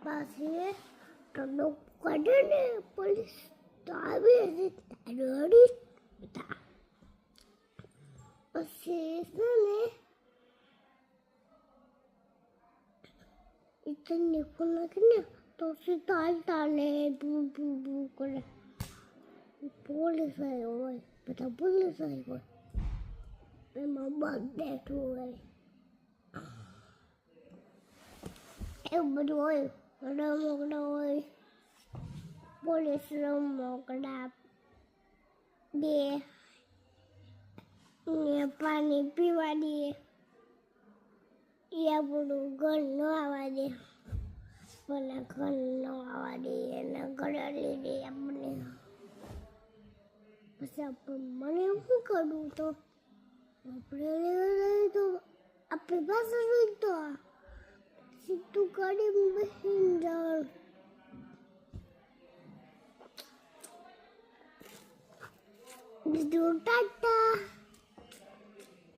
પાસે ટડો કાઢે ને પોલીસ તો આવે છે તારી હતા પછી છે ને ઇતને ફોન નાખીને તો સીધા તાલે બૂ કરે પોલીસ આવ્યો હોય બધા પોલીસ આવી હોય એમાં બાદ બેઠું હોય એવું બધું હોય રમકડા હોય પોલીસ રમકડા દે ને પાણી પીવા દે એ બધું ઘર ન આવવા દે મને ઘર ન આવવા દે એને ઘરે લઈ દે આપણે પછી મને શું કરવું તો આપણે તો આપણી પાસે જોઈ તો સીધું ગાડી બેસીને જવાનું બીજું ટાટા